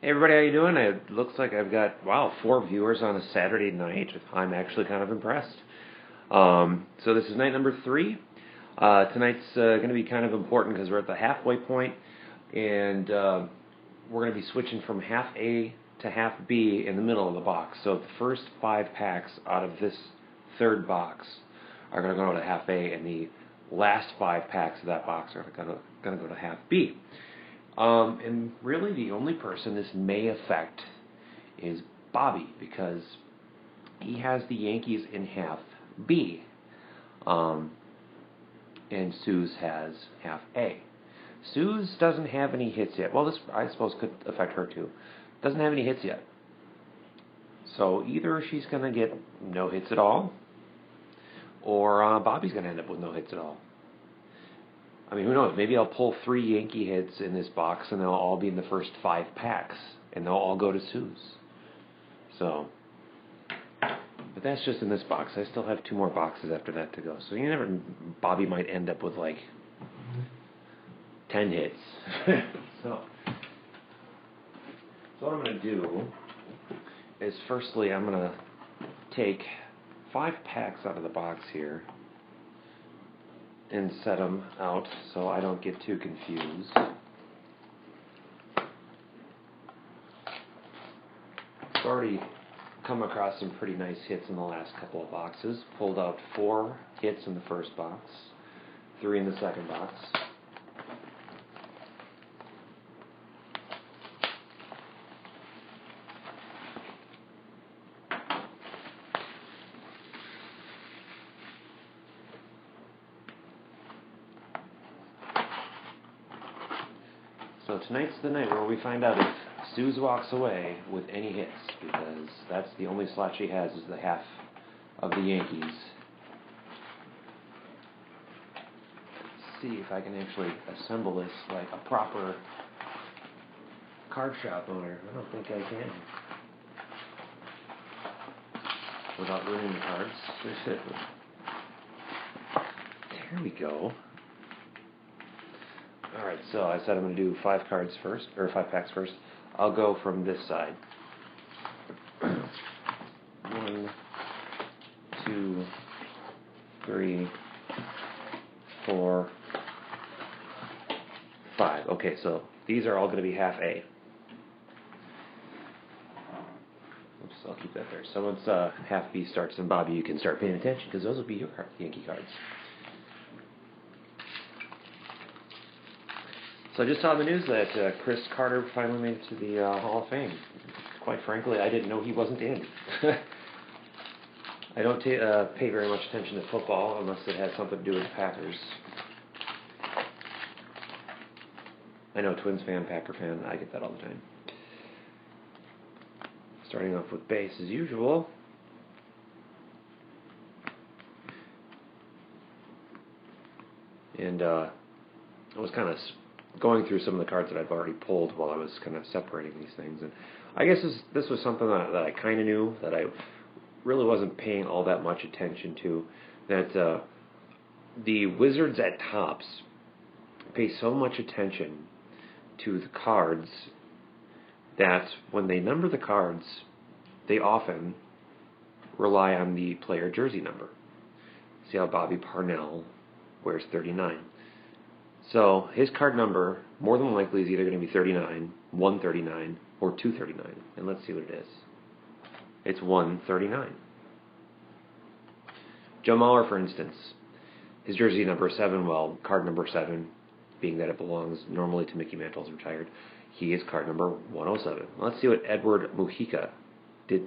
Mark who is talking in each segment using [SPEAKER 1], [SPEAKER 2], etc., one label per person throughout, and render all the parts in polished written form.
[SPEAKER 1] Hey everybody, how you doing? It looks like I've got, wow, 4 viewers on a Saturday night. I'm actually kind of impressed. So this is night number 3. Tonight's going to be kind of important because we're at the halfway point, and we're going to be switching from half A to half B in the middle of the box. So the first 5 packs out of this third box are going to go to half A, and the last 5 packs of that box are going to go to half B. And really the only person this may affect is Bobby, because he has the Yankees in half B, and Suze has half A. Suze doesn't have any hits yet. Well, this, I suppose, could affect her too. Doesn't have any hits yet. So either she's going to get no hits at all, or Bobby's going to end up with no hits at all. I mean, who knows? Maybe I'll pull 3 Yankee hits in this box, and they'll all be in the first 5 packs, and they'll all go to Suze. So, but that's just in this box. I still have 2 more boxes after that to go. So you never. Bobby might end up with like 10 hits. So what I'm going to do is, firstly, I'm going to take 5 packs out of the box here and set them out so I don't get too confused. I've already come across some pretty nice hits in the last couple of boxes. Pulled out 4 hits in the first box, 3 in the second box. So tonight's the night where we find out if Suze walks away with any hits, because that's the only slot she has, is the half of the Yankees. Let's see if I can actually assemble this like a proper card shop owner. I don't think I can, without ruining the cards. There we go. Alright, so I said I'm going to do 5 cards first, or 5 packs first. I'll go from this side. 1, 2, 3, 4, 5. Okay, so these are all going to be half A. Oops, I'll keep that there. So once half B starts, and Bobby, you can start paying attention, because those will be your Yankee cards. So I just saw in the news that Chris Carter finally made it to the Hall of Fame. Quite frankly, I didn't know he wasn't in. I don't pay very much attention to football unless it has something to do with the Packers. I know, Twins fan, Packer fan, I get that all the time. Starting off with base as usual. And I was kind of going through some of the cards that I've already pulled while I was kind of separating these things. And I guess this was something that I kind of knew, that I really wasn't paying all that much attention to, that the Wizards at Topps pay so much attention to the cards that when they number the cards, they often rely on the player jersey number. See how Bobby Parnell wears 39. So his card number, more than likely, is either going to be 39, 139, or 239. And let's see what it is. It's 139. Joe Mauer, for instance, his jersey number is 7. Well, card number 7, being that it belongs normally to Mickey Mantle's retired, he is card number 107. Let's see what Edward Mujica did.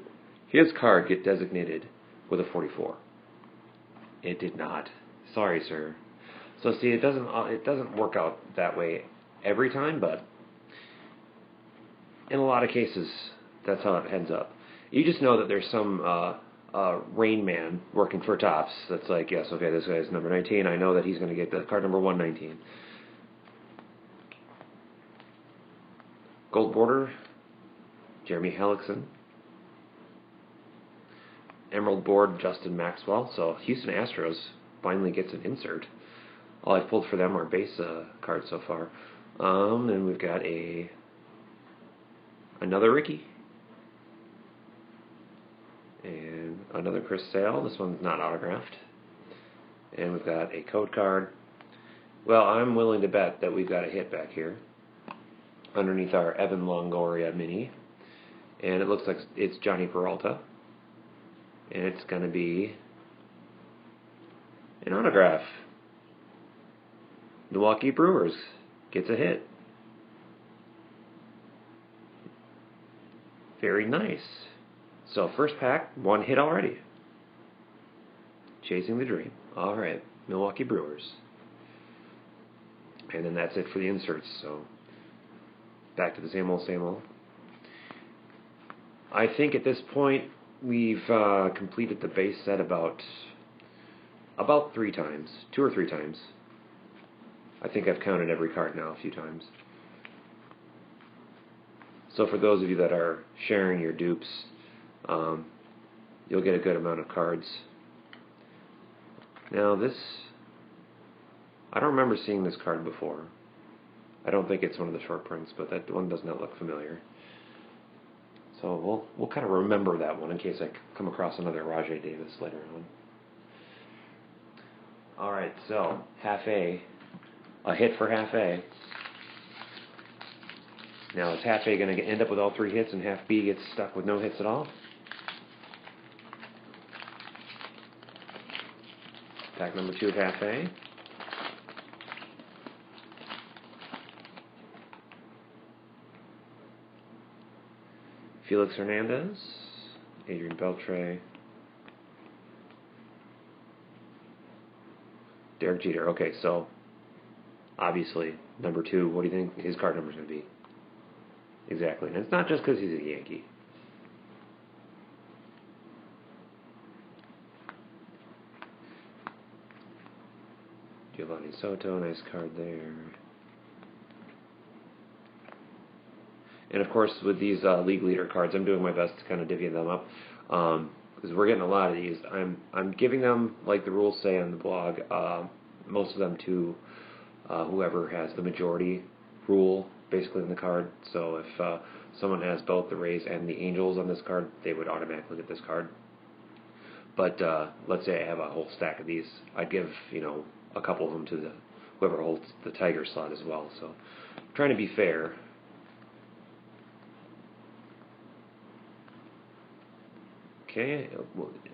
[SPEAKER 1] His card get designated with a 44. It did not. Sorry, sir. So see, it doesn't work out that way every time, but in a lot of cases, that's how it ends up. You just know that there's some Rain Man working for Topps that's like, yes, okay, this guy's number 19. I know that he's going to get the card number 119. Gold border, Jeremy Hellickson. Emerald board, Justin Maxwell. So Houston Astros finally gets an insert. All I've pulled for them are base cards so far. And we've got a Another Ricky. And another Chris Sale. This one's not autographed. And we've got a code card. Well, I'm willing to bet that we've got a hit back here underneath our Evan Longoria mini. And it looks like it's Johnny Peralta. And it's going to be an autograph. Milwaukee Brewers gets a hit. Very nice. So first pack, one hit already. Chasing the dream. All right, Milwaukee Brewers. And then that's it for the inserts. So back to the same old, same old. I think at this point we've completed the base set about 3 times, 2 or 3 times. I think I've counted every card now a few times. So for those of you that are sharing your dupes, you'll get a good amount of cards. Now this, I don't remember seeing this card before. I don't think it's one of the short prints, but that one does not look familiar. So we'll kind of remember that one in case I come across another Rajai Davis later on. All right, so half A, a hit for half A. Now is half A going to end up with all 3 hits and half B gets stuck with no hits at all? Pack number 2 of half A. Felix Hernandez, Adrian Beltre, Derek Jeter. Okay, so obviously number 2, what do you think his card number is going to be? Exactly. And it's not just because he's a Yankee. Giovanni Soto, nice card there. And of course, with these league leader cards, I'm doing my best to kind of divvy them up because we're getting a lot of these. I'm giving them, like the rules say on the blog, most of them to whoever has the majority rule, basically in the card. So if someone has both the Rays and the Angels on this card, they would automatically get this card. But let's say I have a whole stack of these, I'd give a couple of them to whoever holds the Tiger slot as well. So I'm trying to be fair. Okay,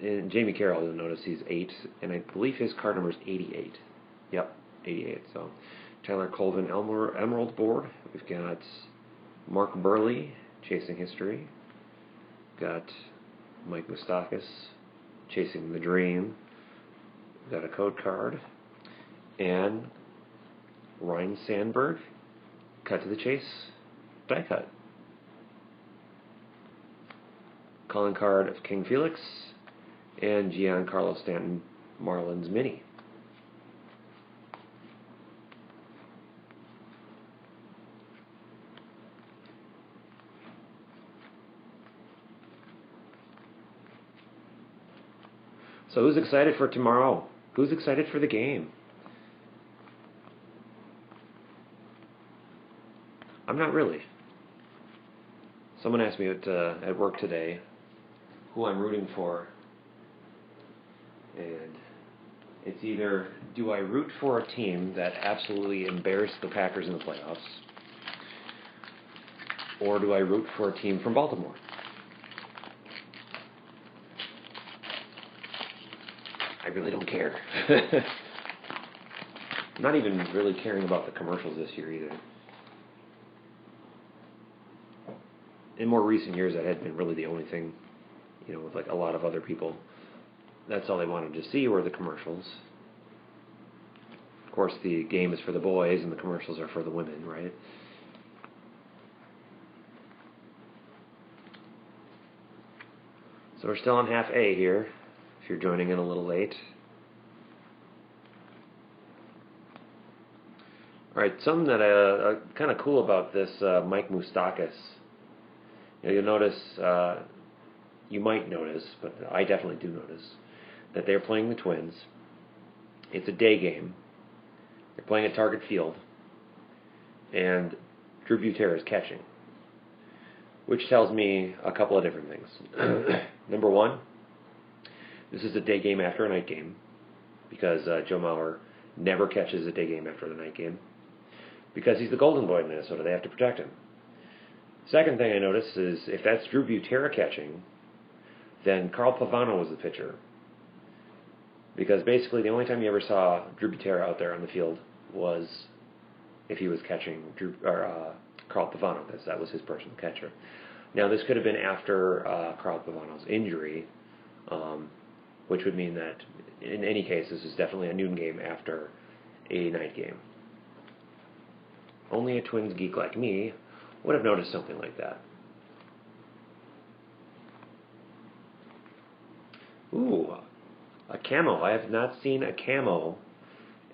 [SPEAKER 1] and Jamie Carroll, you'll notice he's 8, and I believe his card number is 88. Yep, 88. So Tyler Colvin Emerald board. We've got Mark Burley, Chasing History. Got Mike Moustakas, Chasing the Dream. We've got a code card. And Ryne Sandberg, Cut to the Chase, die cut. Calling card of King Felix, and Giancarlo Stanton, Marlins mini. So who's excited for tomorrow? Who's excited for the game? I'm not really. Someone asked me at work today who I'm rooting for, and it's either do I root for a team that absolutely embarrassed the Packers in the playoffs, or do I root for a team from Baltimore? I really don't care. I'm not even really caring about the commercials this year either. In more recent years, that had been really the only thing, with like a lot of other people. That's all they wanted to see were the commercials. Of course, the game is for the boys and the commercials are for the women, right? So we're still on half A here, if you're joining in a little late. All right, something that kind of cool about this Mike Moustakas. You'll notice, you might notice, but I definitely do notice, that they're playing the Twins. It's a day game. They're playing at Target Field. And Drew Butera is catching. which tells me a couple of different things. Number one, this is a day game after a night game, because Joe Mauer never catches a day game after the night game, because he's the golden boy in Minnesota. They have to protect him. Second thing I noticed is if that's Drew Butera catching, then Carl Pavano was the pitcher. Because basically the only time you ever saw Drew Butera out there on the field was if he was catching Carl Pavano. That was his personal catcher. Now this could have been after Carl Pavano's injury, which would mean that in any case this is definitely a noon game after a night game. Only a Twins geek like me would have noticed something like that. Ooh, a camo. I have not seen a camo,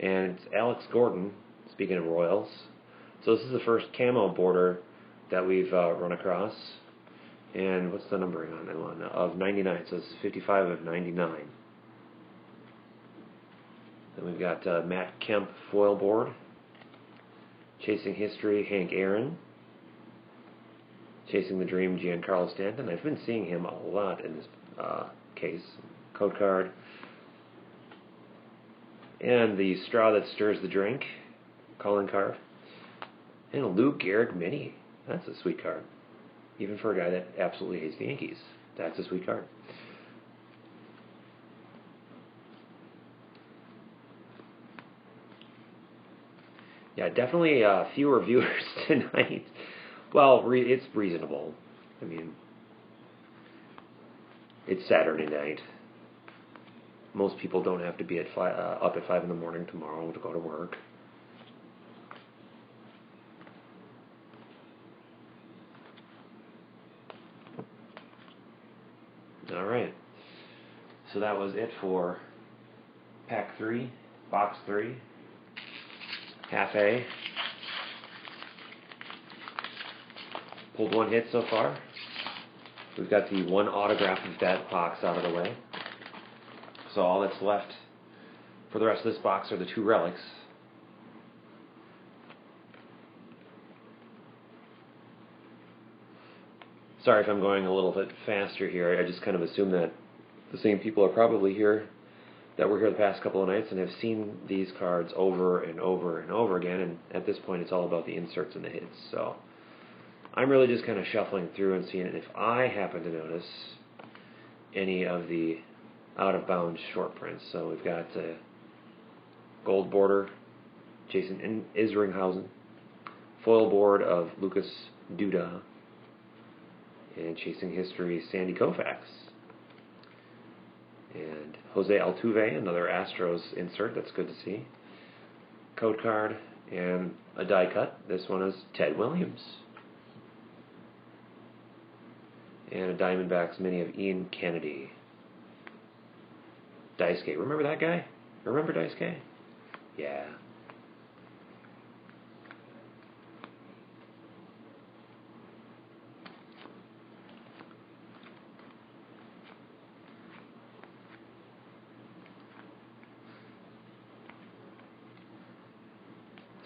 [SPEAKER 1] and it's Alex Gordon, speaking of Royals. So this is the first camo border that we've run across. And what's the numbering on that one? Of 99, so this is 55 of 99. Then we've got Matt Kemp foil board. Chasing History, Hank Aaron. Chasing the Dream, Giancarlo Stanton. I've been seeing him a lot in this case. Code card. And the Straw That Stirs the Drink, calling card. And a Lou Gehrig mini. That's a sweet card. Even for a guy that absolutely hates the Yankees. That's a sweet card. Yeah, definitely fewer viewers tonight. Well, it's reasonable. I mean, it's Saturday night. Most people don't have to be up at 5 in the morning tomorrow to go to work. All right. So that was it for Pack 3, Box 3, Half A. Pulled one hit so far. We've got the one autograph of that box out of the way. So all that's left for the rest of this box are the two relics. Sorry if I'm going a little bit faster here. I just kind of assume that the same people are probably here that were here the past couple of nights and have seen these cards over and over and over again, and at this point it's all about the inserts and the hits. So I'm really just kind of shuffling through and seeing if I happen to notice any of the out-of-bounds short prints. So we've got gold border, Jason Isringhausen, foil board of Lucas Duda, and Chasing History, Sandy Koufax. And Jose Altuve, another Astros insert, that's good to see. Code card, and a die cut. This one is Ted Williams. And a Diamondbacks mini of Ian Kennedy. Daisuke, remember that guy? Remember Daisuke? Yeah.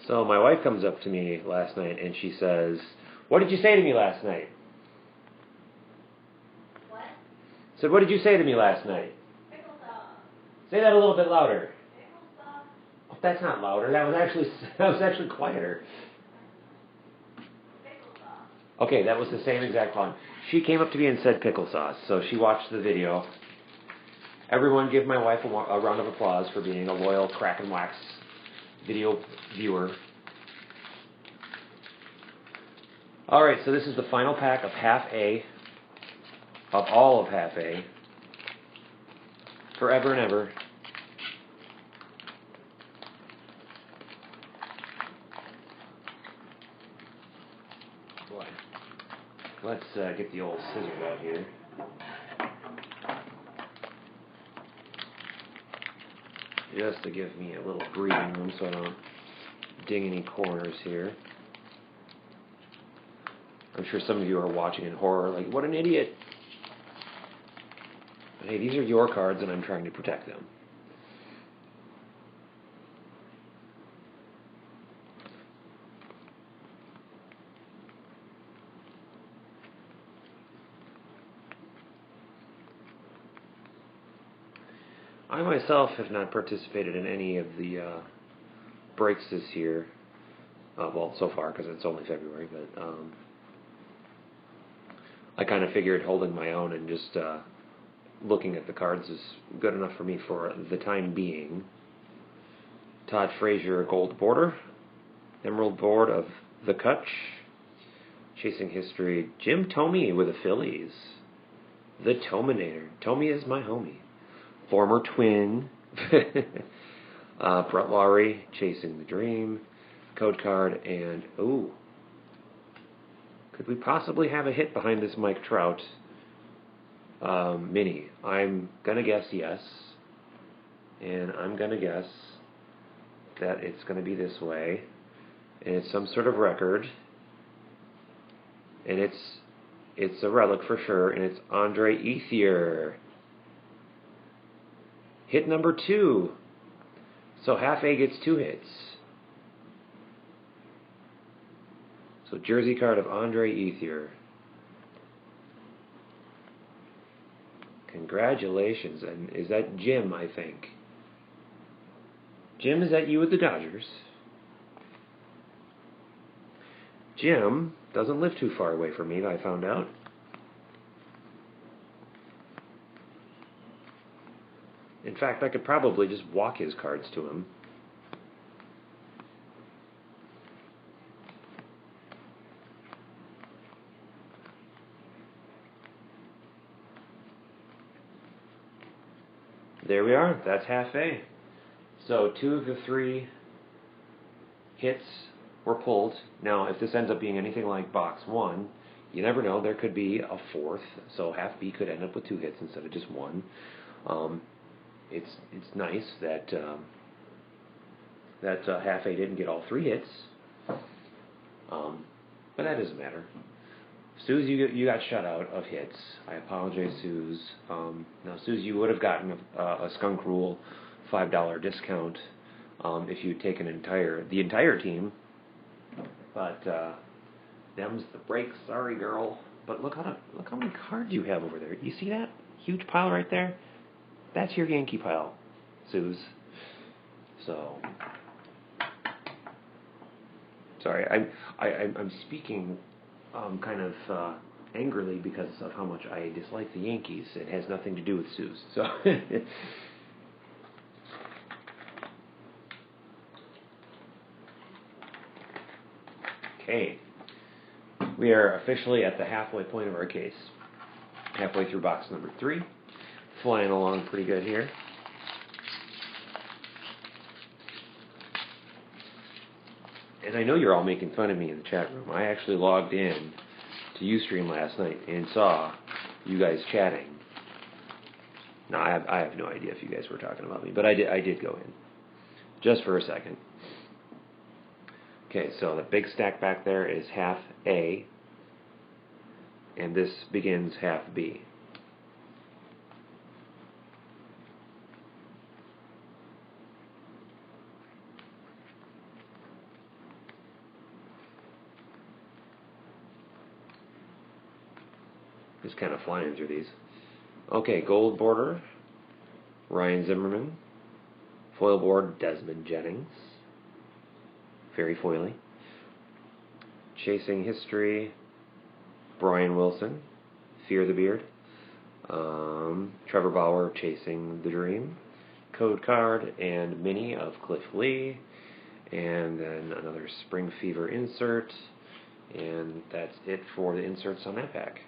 [SPEAKER 1] So my wife comes up to me last night and she says, "What did you say to me last night?"
[SPEAKER 2] What?
[SPEAKER 1] I said, "What did you say to me last night?"
[SPEAKER 2] Pickle sauce.
[SPEAKER 1] Say that a little bit louder.
[SPEAKER 2] Pickle sauce.
[SPEAKER 1] Oh, that's not louder. That was actually quieter.
[SPEAKER 2] Pickle sauce.
[SPEAKER 1] Okay, that was the same exact one. She came up to me and said pickle sauce. So she watched the video. Everyone give my wife a round of applause for being a loyal Crack and Wax video viewer. Alright, so this is the final pack of Half A, of all of Half A, forever and ever. Boy, let's get the old scissors out here. Just to give me a little breathing room so I don't ding any corners here. I'm sure some of you are watching in horror like, what an idiot. But hey, these are your cards and I'm trying to protect them. I myself have not participated in any of the breaks this year. Well, so far, because it's only February, but I kind of figured holding my own and just looking at the cards is good enough for me for the time being. Todd Frazier, gold border. Emerald board of the Kutch. Chasing history, Jim Thome with the Phillies. The Tominator. Thome is my homie. Former twin. Brett Lowry, Chasing the Dream. Code card, and ooh. Could we possibly have a hit behind this Mike Trout mini? I'm going to guess yes. And I'm going to guess that it's going to be this way. And it's some sort of record. And it's a relic for sure. And it's Andre Ethier. Hit number 2. So half A gets 2 hits. So jersey card of Andre Ethier. Congratulations. And is that Jim, I think? Jim, is that you with the Dodgers? Jim doesn't live too far away from me, I found out. In fact, I could probably just walk his cards to him. There we are. That's half A. So 2 of the 3 hits were pulled. Now, if this ends up being anything like box 1, you never know. There could be a 4th. So half B could end up with 2 hits instead of just 1. It's nice that half A didn't get all 3 hits. But that doesn't matter. Suze, you got shut out of hits. I apologize, Suze. Now, Suze, you would have gotten a Skunk Rule $5 discount if you'd taken the entire team. But them's the breaks. Sorry, girl. But look how many cards you have over there. You see that huge pile right there? That's your Yankee pile, Suze. So, sorry, I'm speaking kind of angrily because of how much I dislike the Yankees. It has nothing to do with Suze. So, okay, we are officially at the halfway point of our case. Halfway through box number 3. Flying along pretty good here. And I know you're all making fun of me in the chat room. I actually logged in to Ustream last night and saw you guys chatting. No, I have no idea if you guys were talking about me, but I did go in. Just for a second. Okay, so the big stack back there is half A, and this begins half B. Just kind of flying through these. Okay, gold border, Ryan Zimmerman. Foil board, Desmond Jennings. Very foily. Chasing history, Brian Wilson. Fear the Beard. Trevor Bauer, Chasing the Dream. Code card and mini of Cliff Lee. And then another Spring Fever insert. And that's it for the inserts on that pack.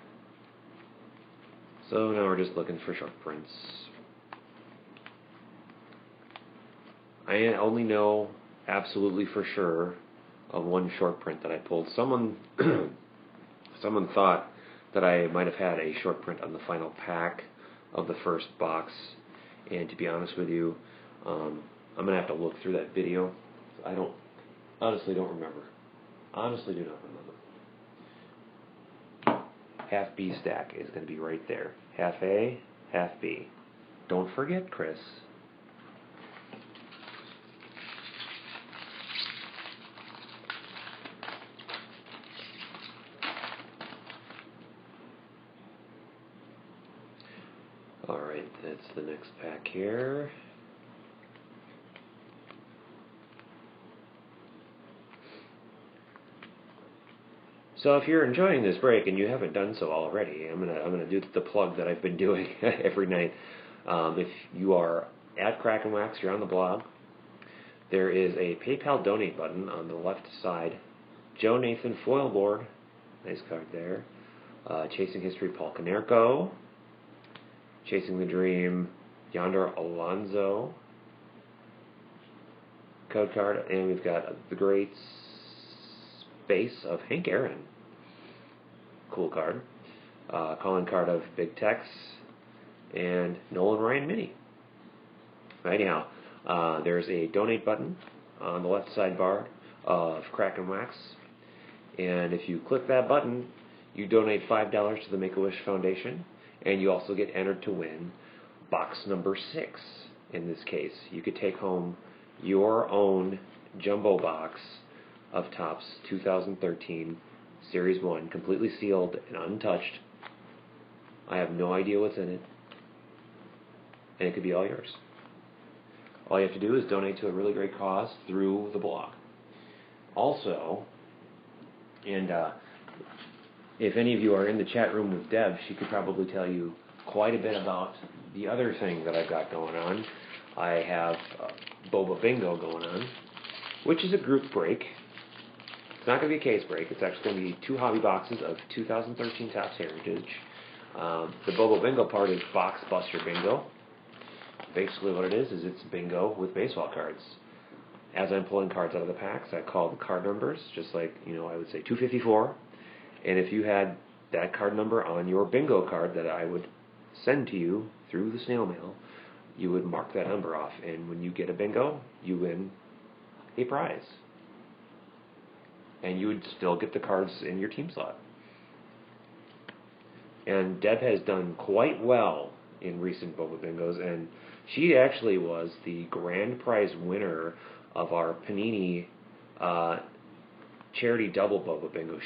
[SPEAKER 1] So now we're just looking for short prints. I only know absolutely for sure of one short print that I pulled. Someone thought that I might have had a short print on the final pack of the first box, and to be honest with you, I'm going to have to look through that video. I honestly don't remember. Honestly do not remember. Half B stack is going to be right there. Half A, half B. Don't forget, Chris. Alright, that's the next pack here. So if you're enjoying this break and you haven't done so already, I'm gonna do the plug that I've been doing every night. If you are at Crack and Wax, you're on the blog. There is a PayPal donate button on the left side. Joe Nathan foil board, nice card there. Chasing History, Paul Konerko. Chasing the Dream, Yonder Alonso. Code card, and we've got the Great Space of Hank Aaron. Cool card. Calling card of Big Tex and Nolan Ryan Mini. Anyhow, there's a donate button on the left sidebar of Crack and Wax, and if you click that button, you donate $5 to the Make-A-Wish Foundation, and you also get entered to win box number 6. In this case, you could take home your own jumbo box of Topps 2013 Series 1, completely sealed and untouched. I have no idea what's in it, and it could be all yours. All you have to do is donate to a really great cause through the blog. Also, and if any of you are in the chat room with Deb, she could probably tell you quite a bit about the other thing that I've got going on. I have Boba Bingo going on, which is a group break. It's not going to be a case break. It's actually going to be 2 hobby boxes of 2013 Topps Heritage. The Boba Bingo part is Box Buster Bingo. Basically what it is it's bingo with baseball cards. As I'm pulling cards out of the packs, I call the card numbers, just like, I would say 254. And if you had that card number on your bingo card that I would send to you through the snail mail, you would mark that number off. And when you get a bingo, you win a prize. And you would still get the cards in your team slot. And Deb has done quite well in recent Boba Bingos, and she actually was the grand prize winner of our Panini charity double Boba Bingo.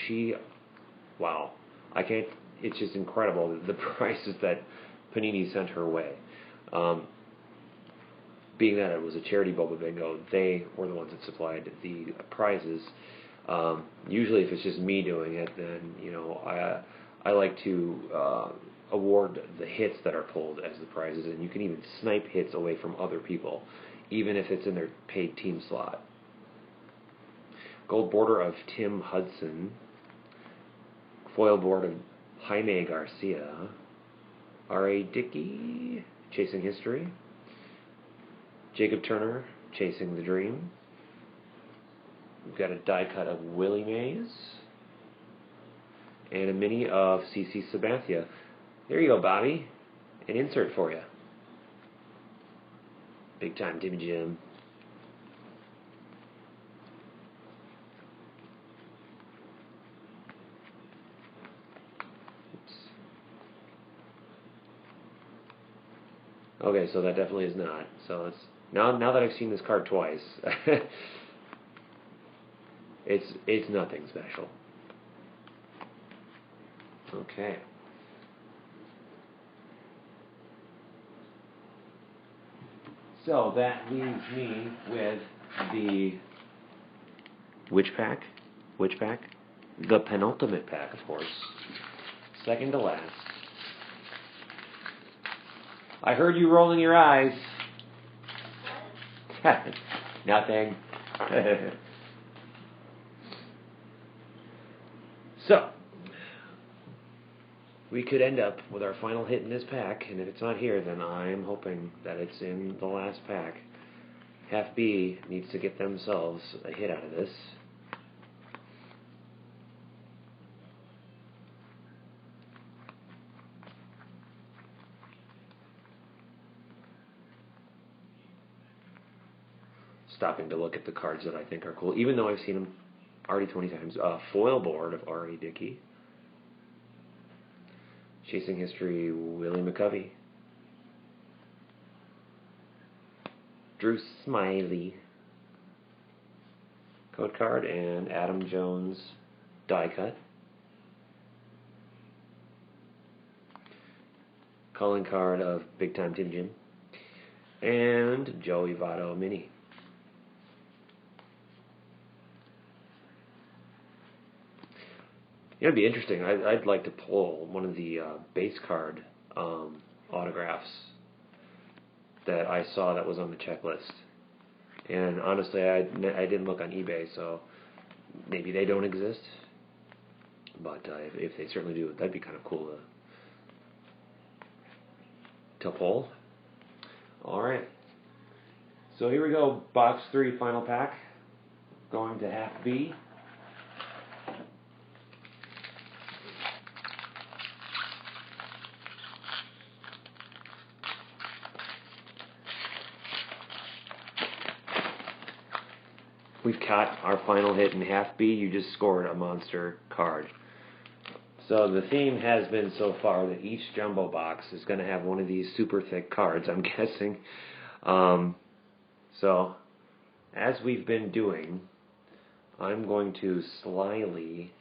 [SPEAKER 1] Wow, it's just incredible, the prices that Panini sent her way. Being that it was a charity Boba Bingo, they were the ones that supplied the prizes. Usually if it's just me doing it, then, I like to award the hits that are pulled as the prizes, and you can even snipe hits away from other people, even if it's in their paid team slot. Gold border of Tim Hudson. Foil board of Jaime Garcia. R.A. Dickey, Chasing History. Jacob Turner, Chasing the Dream. We've got a die cut of Willie Mays. And a mini of CC Sabathia. There you go, Bobby. An insert for you. Big time, Timmy Jim. Oops. Okay, so that definitely is not. So it's now that I've seen this card twice, it's nothing special. Okay. So that leaves me with the which pack? Which pack? The penultimate pack, of course. Second to last. I heard you rolling your eyes. Nothing. So, we could end up with our final hit in this pack, and if it's not here, then I'm hoping that it's in the last pack. Half B needs to get themselves a hit out of this. Stopping to look at the cards that I think are cool, even though I've seen them already 20 times. Foil board of R.A. Dickey. Chasing History, Willie McCovey. Drew Smiley. Code card, and Adam Jones die cut. calling card of Big Time Tim Jim, and Joey Votto Mini. It'd be interesting. I'd like to pull one of the base card autographs that I saw that was on the checklist. And honestly, I didn't look on eBay, so maybe they don't exist. But if they certainly do, that'd be kind of cool to pull. All right. So here we go. Box 3, final pack. Going to half B. We've caught our final hit in half B. You just scored a monster card. So the theme has been so far that each jumbo box is going to have one of these super thick cards, I'm guessing. So as we've been doing, I'm going to slyly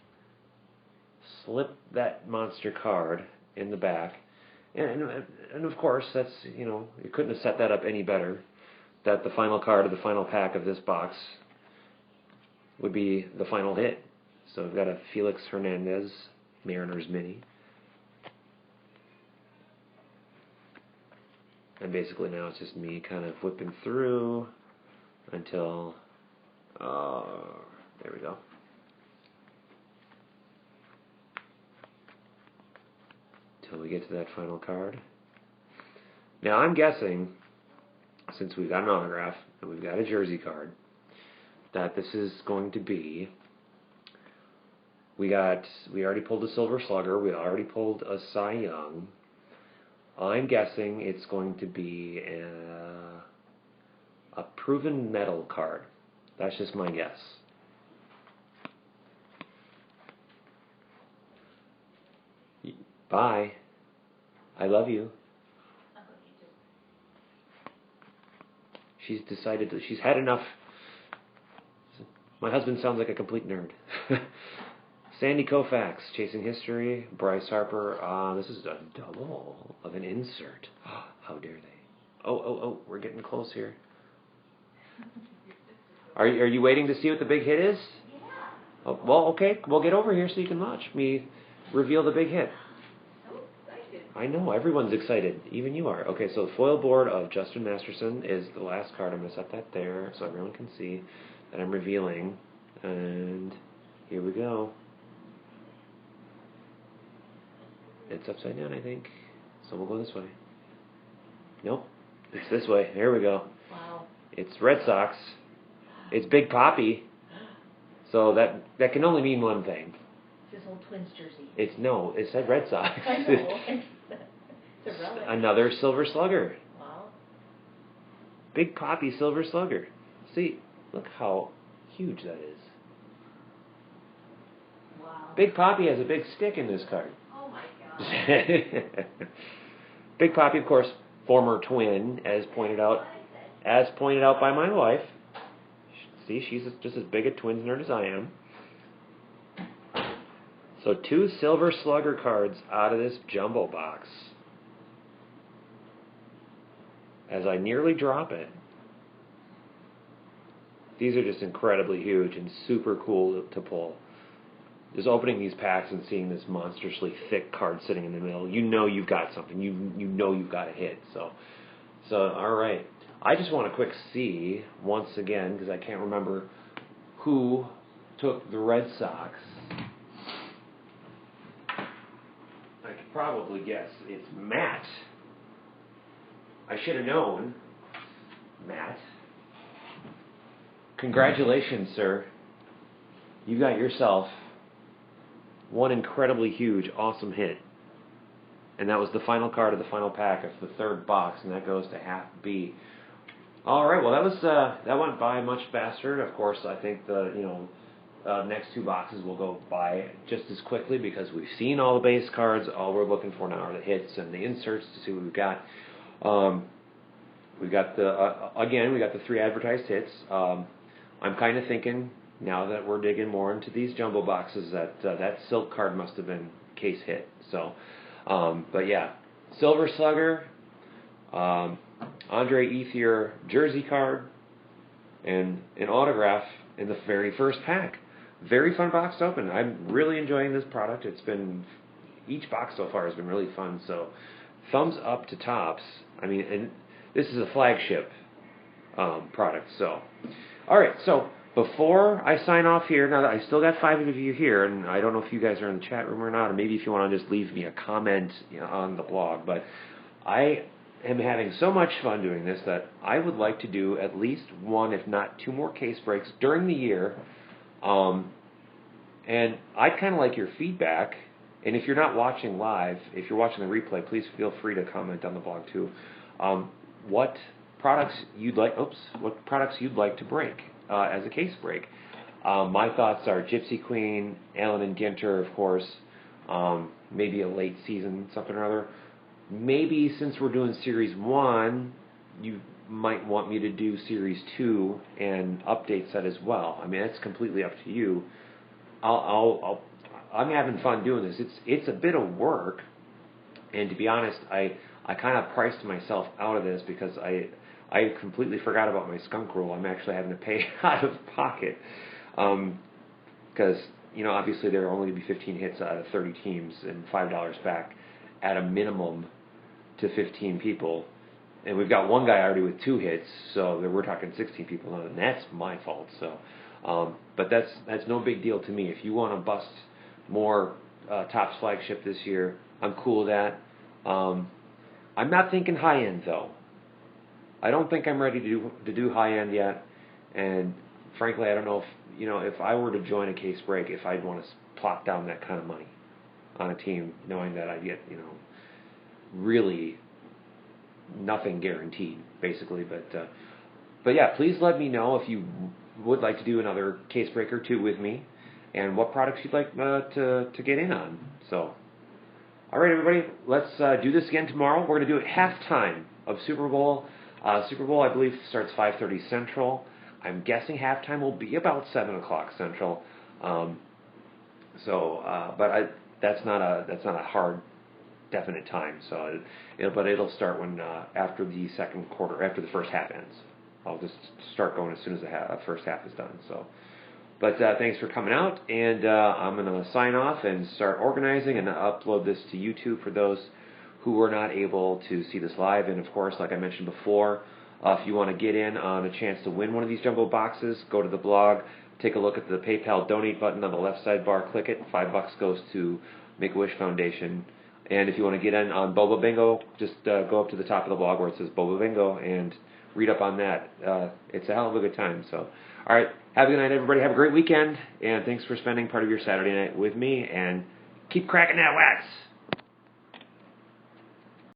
[SPEAKER 1] slip that monster card in the back. And of course, that's, you couldn't have set that up any better, that the final card of the final pack of this box would be the final hit. So we've got a Felix Hernandez Mariners Mini. And basically now it's just me kind of whipping through until, there we go. Until we get to that final card. Now I'm guessing, since we've got an autograph and we've got a jersey card, that this is going to be, we already pulled a Silver Slugger, we already pulled a Cy Young. I'm guessing it's going to be a Proven Metal card. That's just my guess. Bye. I love you. She's decided that she's had enough. My husband sounds like a complete nerd. Sandy Koufax, Chasing History. Bryce Harper. This is a double of an insert. How dare they? Oh, we're getting close here. Are you waiting to see what the big hit is? Yeah. Oh, well, okay. We'll get over here so you can watch me reveal the big hit. So excited. I know. Everyone's excited. Even you are. Okay, so the foil board of Justin Masterson is the last card. I'm going to set that there so everyone can see that I'm revealing. And here we go. It's upside down, I think. So we'll go this way. Nope. It's this way. Here we go. Wow. It's Red Sox. It's Big Papi. So that can only mean one thing.
[SPEAKER 2] It's his old Twins jersey.
[SPEAKER 1] It said Red Sox.
[SPEAKER 2] I know. It's a relic.
[SPEAKER 1] Another Silver Slugger.
[SPEAKER 2] Wow.
[SPEAKER 1] Big Papi Silver Slugger. See, look how huge that is.
[SPEAKER 2] Wow.
[SPEAKER 1] Big Papi has a big stick in this card.
[SPEAKER 2] Oh my God.
[SPEAKER 1] Big Papi, of course, former twin, as pointed out by my wife. See, she's just as big a Twins nerd as I am. So 2 Silver Slugger cards out of this jumbo box. As I nearly drop it. These are just incredibly huge and super cool to pull. Just opening these packs and seeing this monstrously thick card sitting in the middle, you know you've got something. You know you've got a hit. So all right. I just want a quick see once again because I can't remember who took the Red Sox. I could probably guess it's Matt. I should have known. Matt. Congratulations, sir. You got yourself one incredibly huge, awesome hit. And that was the final card of the final pack of the third box, and that goes to half B. All right, well, that went by much faster. Of course, I think the next 2 boxes will go by just as quickly because we've seen all the base cards. All we're looking for now are the hits and the inserts to see what we've got. We've got we got the 3 advertised hits. I'm kind of thinking now that we're digging more into these jumbo boxes that Silk card must have been case hit. So, but yeah. Silver Slugger, Andre Ethier jersey card, and an autograph in the very first pack. Very fun box to open. I'm really enjoying this product. Each box so far has been really fun. So, thumbs up to Topps. I mean, and this is a flagship product. So, all right. So before I sign off here, now that I still got 5 of you here, and I don't know if you guys are in the chat room or not, or maybe if you want to just leave me a comment on the blog, but I am having so much fun doing this that I would like to do at least 1, if not 2 more case breaks during the year. And I'd kind of like your feedback. And if you're not watching live, if you're watching the replay, please feel free to comment on the blog too. What products you'd like to break as a case break. My thoughts are Gypsy Queen, Allen and Ginter, of course. Maybe a late season something or other. Maybe since we're doing Series 1, you might want me to do Series 2 and update set as well. I mean, it's completely up to you. I'm having fun doing this. It's a bit of work, and to be honest, I kind of priced myself out of this because I completely forgot about my skunk rule. I'm actually having to pay out of pocket because obviously there are only going to be 15 hits out of 30 teams and $5 back at a minimum to 15 people. And we've got one guy already with 2 hits, so we're talking 16 people now, and that's my fault. So, but that's no big deal to me. If you want to bust more Topps flagship this year, I'm cool with that. I'm not thinking high end though. I don't think I'm ready to do high end yet, and frankly, I don't know if I were to join a case break, if I'd want to plop down that kind of money on a team, knowing that I'd get really nothing guaranteed, basically. But yeah, please let me know if you would like to do another case break or 2 with me, and what products you'd like to get in on. So, all right, everybody, let's do this again tomorrow. We're going to do it halftime of Super Bowl. Super Bowl, I believe, starts 5:30 Central. I'm guessing halftime will be about 7 o'clock Central. But that's not a hard, definite time. So, it'll start when after the second quarter, after the first half ends. I'll just start going as soon as the first half is done. So, but thanks for coming out, and I'm going to sign off and start organizing and upload this to YouTube for those who were not able to see this live. And of course, like I mentioned before, if you want to get in on a chance to win one of these jumbo boxes, go to the blog, take a look at the PayPal donate button on the left sidebar, click it. $5 goes to Make-A-Wish Foundation. And if you want to get in on Boba Bingo, just go up to the top of the blog where it says Boba Bingo and read up on that. It's a hell of a good time. So, all right, have a good night, everybody. Have a great weekend, and thanks for spending part of your Saturday night with me. And keep cracking that wax.